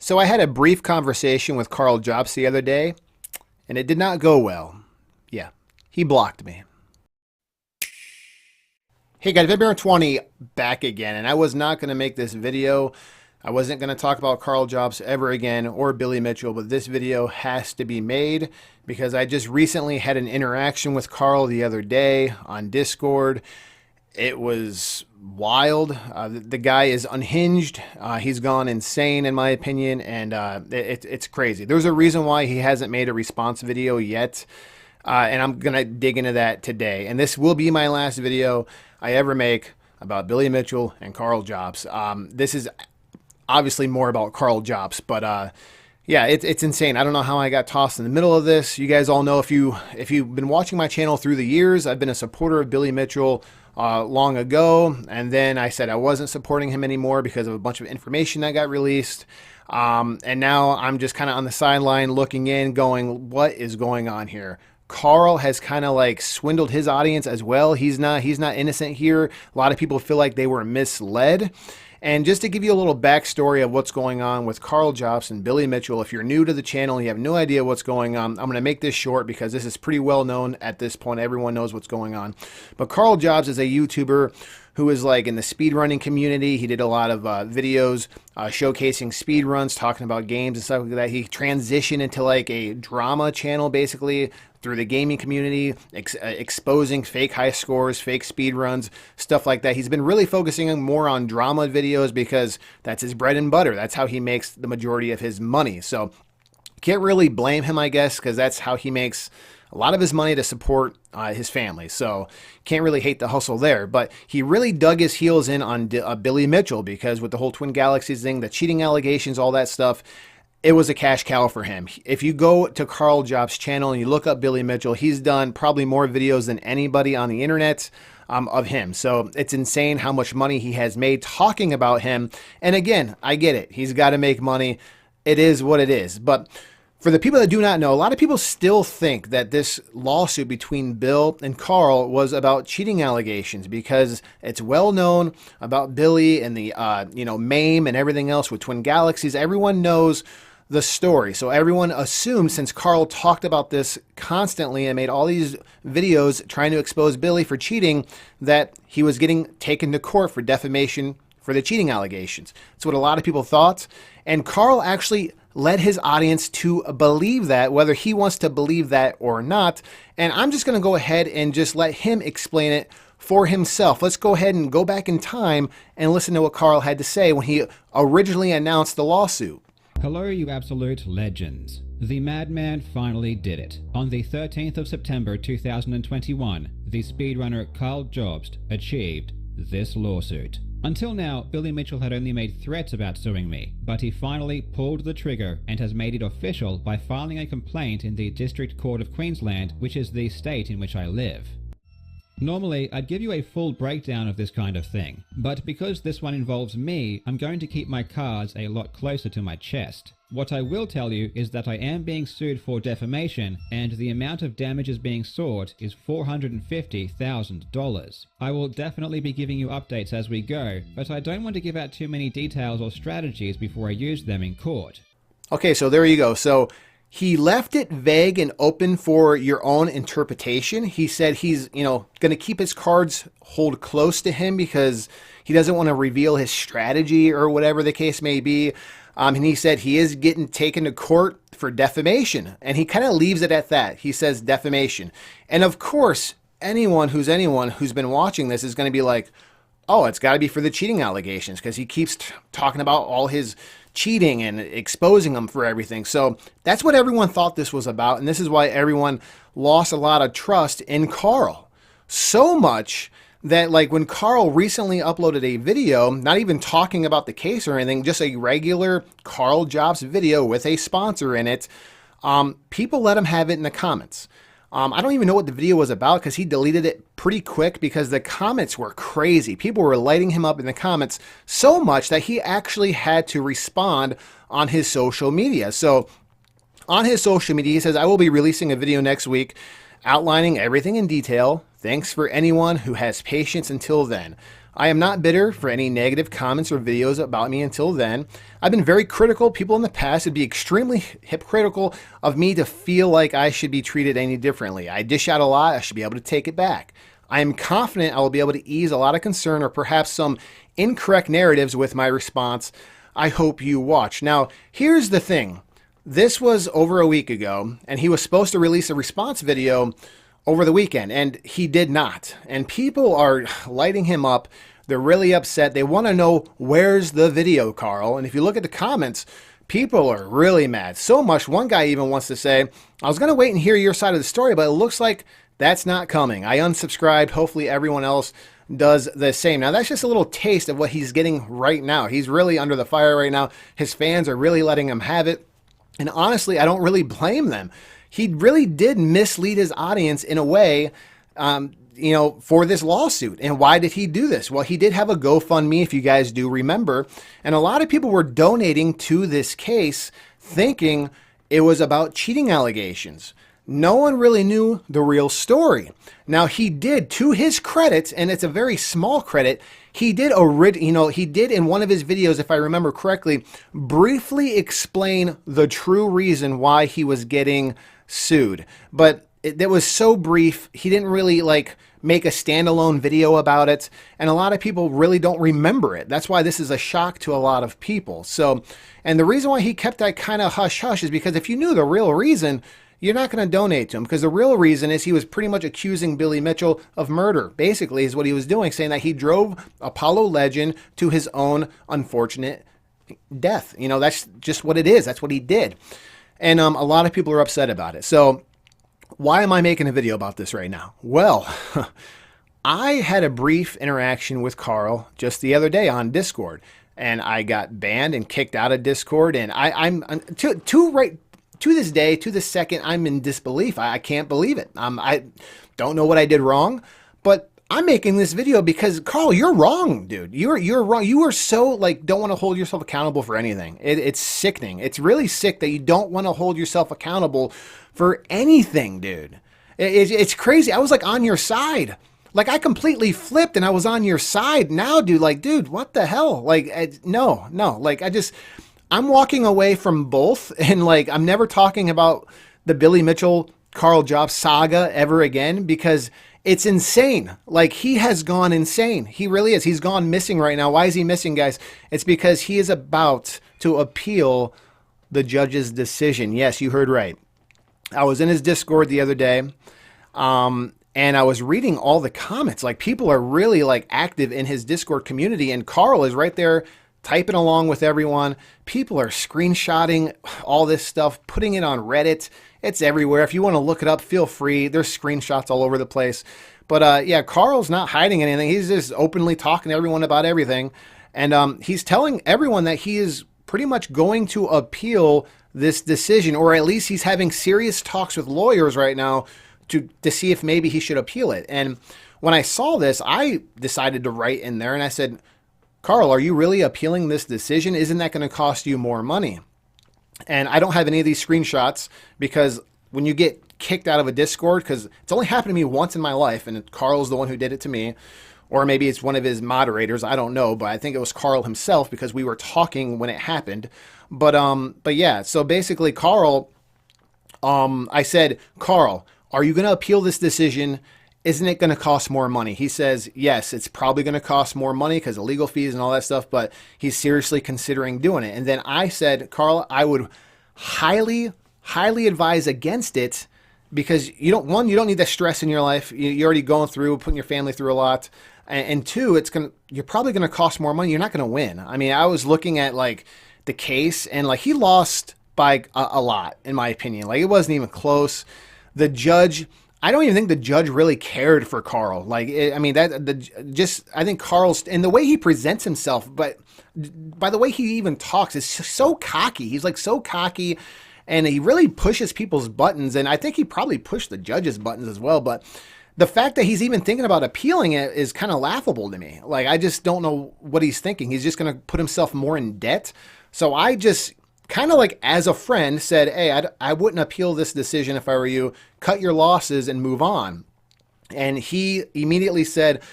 So I had a brief conversation with Karl Jobst the other day, and it did not go well. Yeah, he blocked me. Hey guys, February 20 back again, and I was not going to make this video. I wasn't going to talk about Karl Jobst ever again or Billy Mitchell, but this video has to be made because I just recently had an interaction with Karl the other day on Discord. It was wild. The guy is unhinged. He's gone insane, in my opinion, and it's crazy. There's a reason why he hasn't made a response video yet, and I'm going to dig into that today. And this will be my last video I ever make about Billy Mitchell and Karl Jobst. This is obviously more about Karl Jobst, but yeah, it's insane. I don't know how I got tossed in the middle of this. You guys all know, if you've been watching my channel through the years, I've been a supporter of Billy Mitchell long ago, and then I said I wasn't supporting him anymore because of a bunch of information that got released. And now I'm just kind of on the sideline looking in, going, what is going on here? Karl has kind of like swindled his audience as well. He's not innocent here. A lot of people feel like they were misled. And just to give you a little backstory of what's going on with Karl Jobst and Billy Mitchell, if you're new to the channel and you have no idea what's going on, I'm going to make this short because this is pretty well known at this point. Everyone knows what's going on. But Karl Jobst is a YouTuber who is like in the speedrunning community. He did a lot of videos showcasing speedruns, talking about games and stuff like that. He transitioned into like a drama channel basically through the gaming community, exposing fake high scores, fake speed runs, stuff like that. He's been really focusing more on drama videos because that's his bread and butter. That's how he makes the majority of his money. So can't really blame him, I guess, because that's how he makes a lot of his money to support his family. So can't really hate the hustle there. But he really dug his heels in on Billy Mitchell because with the whole Twin Galaxies thing, the cheating allegations, all that stuff, it was a cash cow for him. If you go to Karl Jobst's channel and you look up Billy Mitchell, he's done probably more videos than anybody on the internet of him. So it's insane how much money he has made talking about him. And again, I get it. He's got to make money. It is what it is. But for the people that do not know, a lot of people still think that this lawsuit between Bill and Karl was about cheating allegations because it's well known about Billy and the MAME and everything else with Twin Galaxies. Everyone knows the story. So everyone assumes, since Karl talked about this constantly and made all these videos trying to expose Billy for cheating, that he was getting taken to court for defamation for the cheating allegations. That's what a lot of people thought. And Karl actually led his audience to believe that, whether he wants to believe that or not. And I'm just going to go ahead and just let him explain it for himself. Let's go ahead and go back in time and listen to what Karl had to say when he originally announced the lawsuit. Hello, you absolute legends. The madman finally did it. On the 13th of September 2021, the speedrunner Karl Jobst achieved this lawsuit. Until now, Billy Mitchell had only made threats about suing me, but he finally pulled the trigger and has made it official by filing a complaint in the District Court of Queensland, which is the state in which I live. Normally, I'd give you a full breakdown of this kind of thing, but because this one involves me, I'm going to keep my cards a lot closer to my chest. What I will tell you is that I am being sued for defamation, and the amount of damages being sought is $450,000. I will definitely be giving you updates as we go, but I don't want to give out too many details or strategies before I use them in court. Okay, so there you go. So he left it vague and open for your own interpretation. He said he's, going to keep his cards hold close to him because he doesn't want to reveal his strategy or whatever the case may be. And he said he is getting taken to court for defamation. And he kind of leaves it at that. He says defamation. And of course, anyone who's been watching this is going to be like, oh, it's got to be for the cheating allegations because he keeps talking about all his cheating and exposing them for everything. So that's what everyone thought this was about. And this is why everyone lost a lot of trust in Karl. So much that like when Karl recently uploaded a video, not even talking about the case or anything, just a regular Karl Jobst video with a sponsor in it, people let him have it in the comments. I don't even know what the video was about because he deleted it pretty quick because the comments were crazy. People were lighting him up in the comments so much that he actually had to respond on his social media. So on his social media, he says, I will be releasing a video next week outlining everything in detail. Thanks for anyone who has patience until then. I am not bitter for any negative comments or videos about me until then. I've been very critical. People in the past would be extremely hypocritical of me to feel like I should be treated any differently. I dish out a lot. I should be able to take it back. I am confident I will be able to ease a lot of concern or perhaps some incorrect narratives with my response. I hope you watch. Now, here's the thing. This was over a week ago, and he was supposed to release a response video over the weekend, and he did not. And people are lighting him up. They're really upset. They want to know, where's the video, Karl? And if you look at the comments, people are really mad. So much, one guy even wants to say, I was going to wait and hear your side of the story, but it looks like that's not coming. I unsubscribed. Hopefully everyone else does the same. Now, that's just a little taste of what he's getting right now. He's really under the fire right now. His fans are really letting him have it. And honestly, I don't really blame them. He really did mislead his audience in a way, for this lawsuit. And why did he do this? Well, he did have a GoFundMe, if you guys do remember. And a lot of people were donating to this case thinking it was about cheating allegations. No one really knew the real story. Now, he did, to his credit, and it's a very small credit, he did in one of his videos, if I remember correctly, briefly explain the true reason why he was getting sued. But it was so brief, he didn't really make a standalone video about it, and a lot of people really don't remember it. That's why this is a shock to a lot of people. So, and the reason why he kept that kind of hush-hush is because if you knew the real reason, you're not going to donate to him, because the real reason is he was pretty much accusing Billy Mitchell of murder. Basically is what he was doing, saying that he drove Apollo Legend to his own unfortunate death. That's just what it is. That's what he did. And a lot of people are upset about it. So why am I making a video about this right now? Well, I had a brief interaction with Karl just the other day on Discord, and I got banned and kicked out of Discord. And I'm to this day, to this second, I'm in disbelief. I can't believe it. I don't know what I did wrong, but I'm making this video because, Karl, you're wrong, dude. You're wrong. You are so, don't want to hold yourself accountable for anything. It's sickening. It's really sick that you don't want to hold yourself accountable for anything, dude. It's crazy. I was, on your side. I completely flipped and I was on your side now, dude. Dude, what the hell? No. I'm walking away from both, and I'm never talking about the Billy Mitchell, Karl Jobst saga ever again, because it's insane. He has gone insane. He really is. He's gone missing right now. Why is he missing, guys? It's because he is about to appeal the judge's decision. Yes, you heard right. I was in his Discord the other day, and I was reading all the comments. People are really active in his Discord community, and Karl is right there typing along with everyone. People are screenshotting all this stuff, putting it on Reddit. It's everywhere. If you want to look it up, feel free. There's screenshots all over the place. But yeah, Karl's not hiding anything. He's just openly talking to everyone about everything. And he's telling everyone that he is pretty much going to appeal this decision, or at least he's having serious talks with lawyers right now to see if maybe he should appeal it. And when I saw this, I decided to write in there and I said, Karl, are you really appealing this decision? Isn't that going to cost you more money? And I don't have any of these screenshots because when you get kicked out of a Discord, because it's only happened to me once in my life, and Karl's the one who did it to me, or maybe it's one of his moderators, I don't know, but I think it was Karl himself because we were talking when it happened. But yeah, so basically Karl, I said, Karl, are you going to appeal this decision? Isn't it going to cost more money? He says, yes, it's probably going to cost more money because of legal fees and all that stuff, but he's seriously considering doing it. And then I said, Karl, I would highly, highly advise against it because you don't need that stress in your life. You're already going through, putting your family through a lot. And two, you're probably going to cost more money. You're not going to win. I mean, I was looking at the case and he lost by a lot, in my opinion. It wasn't even close. The judge, I don't even think the judge really cared for Karl. I think Karl's, and the way he presents himself, but by the way he even talks, is so cocky. He's so cocky, and he really pushes people's buttons. And I think he probably pushed the judge's buttons as well. But the fact that he's even thinking about appealing it is kind of laughable to me. I just don't know what he's thinking. He's just going to put himself more in debt. So I just kind of as a friend said, hey, I wouldn't appeal this decision if I were you. Cut your losses and move on. And he immediately said,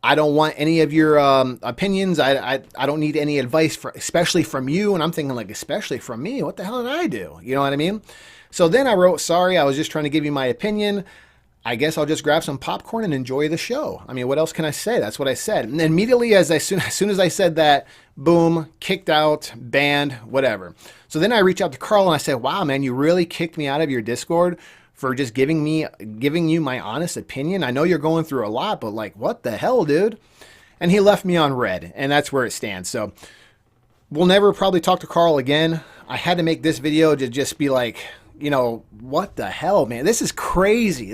I don't want any of your opinions. I don't need any advice, especially from you. And I'm thinking like, especially from me, what the hell did I do? You know what I mean? So then I wrote, sorry, I was just trying to give you my opinion. I guess I'll just grab some popcorn and enjoy the show. I mean, what else can I say? That's what I said. And immediately as soon as I said that, boom, kicked out, banned, whatever. So then I reached out to Karl and I said, wow, man, you really kicked me out of your Discord for just giving you my honest opinion. I know you're going through a lot, but like, what the hell, dude? And he left me on red, and that's where it stands. So we'll never probably talk to Karl again. I had to make this video to just be like, you know, what the hell, man? This is crazy.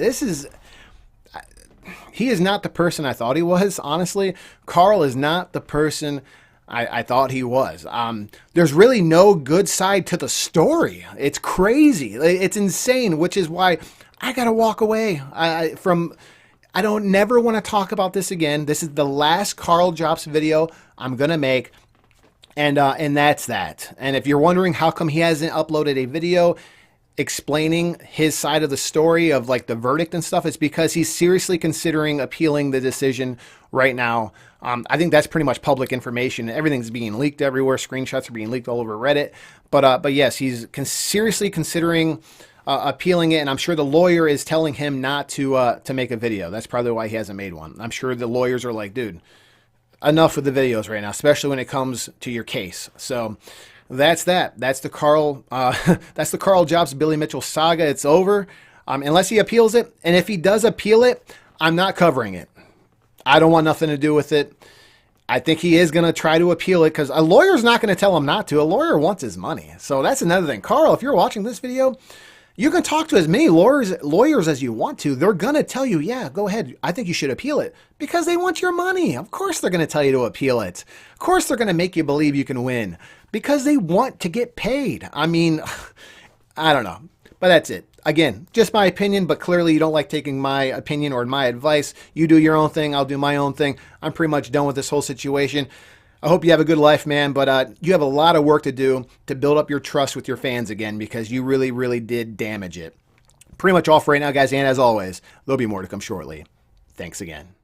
He is not the person I thought he was, honestly. Karl is not the person I thought he was. There's really no good side to the story. It's crazy. It's insane, which is why I got to walk away I don't never want to talk about this again. This is the last Karl Jobst video I'm going to make. And that's that. And if you're wondering how come he hasn't uploaded a video explaining his side of the story of like the verdict and stuff, it's because he's seriously considering appealing the decision right now. I think that's pretty much public information. Everything's being leaked everywhere. Screenshots are being leaked all over Reddit. But yes, he's seriously considering appealing it, and I'm sure the lawyer is telling him not to make a video. That's probably why he hasn't made one. I'm sure the lawyers are like, dude, enough with the videos right now, especially when it comes to your case. So that's that. That's the Karl Jobst Billy Mitchell saga. It's over, unless he appeals it. And if he does appeal it, I'm not covering it. I don't want nothing to do with it. I think he is going to try to appeal it because a lawyer's not going to tell him not to. A lawyer wants his money. So that's another thing. Karl, if you're watching this video, you can talk to as many lawyers as you want to. They're going to tell you, yeah, go ahead. I think you should appeal it because they want your money. Of course they're going to tell you to appeal it. Of course they're going to make you believe you can win because they want to get paid. I mean, I don't know, but that's it. Again, just my opinion, but clearly you don't like taking my opinion or my advice. You do your own thing. I'll do my own thing. I'm pretty much done with this whole situation. I hope you have a good life, man, but you have a lot of work to do to build up your trust with your fans again because you really, really did damage it. Pretty much all for right now, guys, and as always, there'll be more to come shortly. Thanks again.